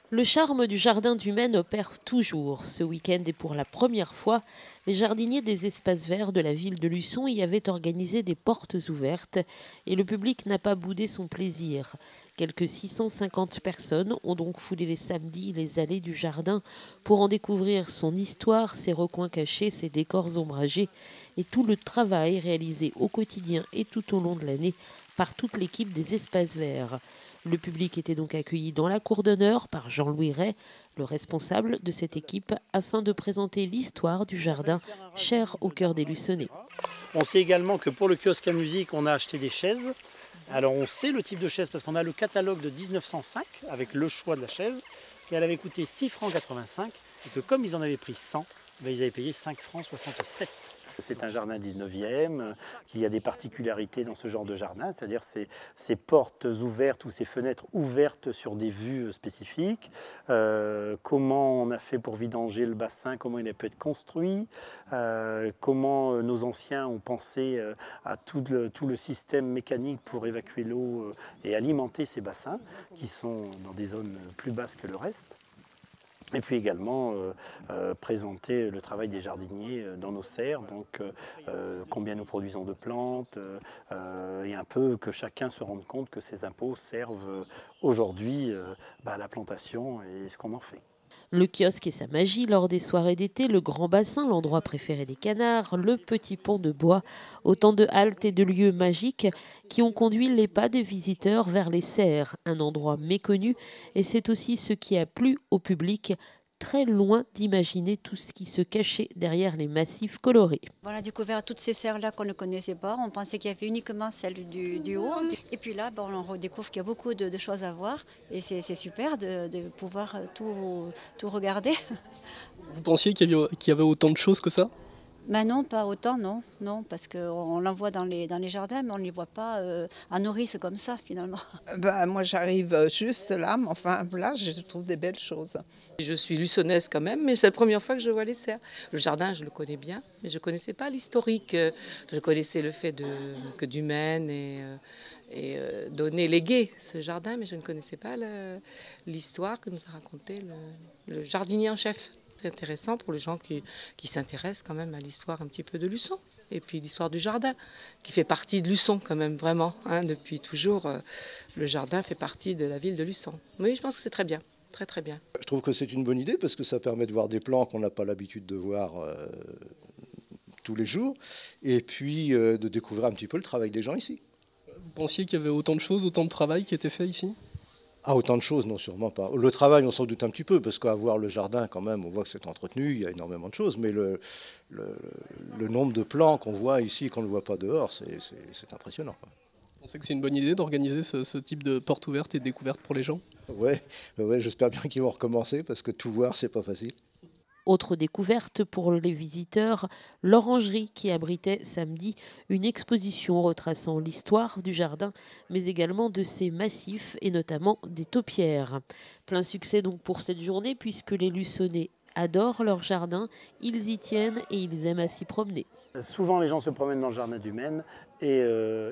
Le charme du jardin du Maine opère toujours. Ce week-end et pour la première fois, les jardiniers des espaces verts de la ville de Luçon y avaient organisé des portes ouvertes et le public n'a pas boudé son plaisir. Quelques 650 personnes ont donc foulé les samedis les allées du jardin pour en découvrir son histoire, ses recoins cachés, ses décors ombragés et tout le travail réalisé au quotidien et tout au long de l'année par toute l'équipe des espaces verts. Le public était donc accueilli dans la cour d'honneur par Jean-Louis Ray, le responsable de cette équipe, afin de présenter l'histoire du jardin cher au cœur des Luçonnais. On sait également que pour le kiosque à musique, on a acheté des chaises. Alors on sait le type de chaise parce qu'on a le catalogue de 1905 avec le choix de la chaise, qu'elle avait coûté 6 francs 85 et que comme ils en avaient pris 100, ils avaient payé 5 francs 67. C'est un jardin 19e, qu'il y a des particularités dans ce genre de jardin, c'est-à-dire ces portes ouvertes ou ces fenêtres ouvertes sur des vues spécifiques, comment on a fait pour vidanger le bassin, comment il a pu être construit, comment nos anciens ont pensé à tout le système mécanique pour évacuer l'eau et alimenter ces bassins, qui sont dans des zones plus basses que le reste. Et puis également présenter le travail des jardiniers dans nos serres, donc combien nous produisons de plantes, et un peu que chacun se rende compte que ces impôts servent aujourd'hui à la plantation et ce qu'on en fait. Le kiosque et sa magie lors des soirées d'été, le grand bassin, l'endroit préféré des canards, le petit pont de bois, autant de haltes et de lieux magiques qui ont conduit les pas des visiteurs vers les serres, un endroit méconnu, et c'est aussi ce qui a plu au public, très loin d'imaginer tout ce qui se cachait derrière les massifs colorés. On a découvert toutes ces serres-là qu'on ne connaissait pas. On pensait qu'il y avait uniquement celle du haut. Et puis là, on redécouvre qu'il y a beaucoup de choses à voir. Et c'est super de pouvoir tout regarder. Vous pensiez qu'il y avait autant de choses que ça? Mais non, pas autant, non. Non, parce qu'on l'en voit dans les jardins, mais on ne les voit pas à nourrice comme ça, finalement. Moi, j'arrive juste là, mais enfin, là, je trouve des belles choses. Je suis luçonnaise quand même, mais c'est la première fois que je vois les serres. Le jardin, je le connais bien, mais je ne connaissais pas l'historique. Je connaissais le fait que du Maine et donner, léguer ce jardin, mais je ne connaissais pas l'histoire que nous a raconté le jardinier en chef. C'est intéressant pour les gens qui s'intéressent quand même à l'histoire un petit peu de Luçon. Et puis l'histoire du jardin, qui fait partie de Luçon quand même, vraiment. Depuis toujours, le jardin fait partie de la ville de Luçon. Oui, je pense que c'est très bien, très très bien. Je trouve que c'est une bonne idée parce que ça permet de voir des plants qu'on n'a pas l'habitude de voir tous les jours. Et puis de découvrir un petit peu le travail des gens ici. Vous pensiez qu'il y avait autant de choses, autant de travail qui était fait ici? Ah, autant de choses, non, sûrement pas. Le travail, on s'en doute un petit peu, parce qu'à voir le jardin, quand même, on voit que c'est entretenu, il y a énormément de choses, mais le nombre de plants qu'on voit ici et qu'on ne voit pas dehors, c'est impressionnant. Vous pensez que c'est une bonne idée d'organiser ce type de porte ouverte et de découverte pour les gens? Ouais, j'espère bien qu'ils vont recommencer, parce que tout voir, c'est pas facile. Autre découverte pour les visiteurs, l'orangerie qui abritait samedi une exposition retraçant l'histoire du jardin, mais également de ses massifs et notamment des taupières. Plein succès donc pour cette journée puisque les Luçonnais adorent leur jardin, ils y tiennent et ils aiment à s'y promener. Souvent les gens se promènent dans le jardin du Maine et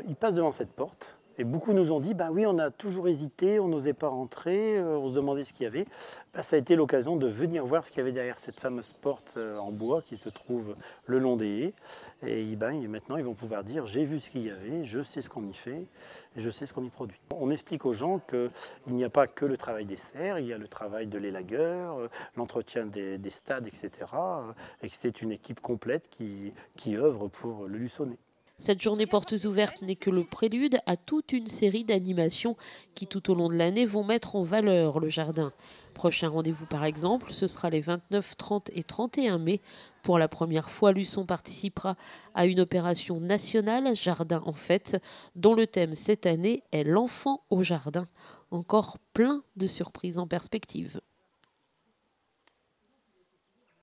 ils passent devant cette porte. Et beaucoup nous ont dit, oui, on a toujours hésité, on n'osait pas rentrer, on se demandait ce qu'il y avait. Ça a été l'occasion de venir voir ce qu'il y avait derrière cette fameuse porte en bois qui se trouve le long des haies. Et maintenant, ils vont pouvoir dire, j'ai vu ce qu'il y avait, je sais ce qu'on y fait, et je sais ce qu'on y produit. On explique aux gens qu'il n'y a pas que le travail des serres, il y a le travail de l'élagueur, l'entretien des stades, etc. Et que c'est une équipe complète qui œuvre pour le Luçonnais. Cette journée portes ouvertes n'est que le prélude à toute une série d'animations qui tout au long de l'année vont mettre en valeur le jardin. Prochain rendez-vous par exemple, ce sera les 29, 30 et 31 mai. Pour la première fois, Luçon participera à une opération nationale Jardin en fête, dont le thème cette année est l'enfant au jardin. Encore plein de surprises en perspective.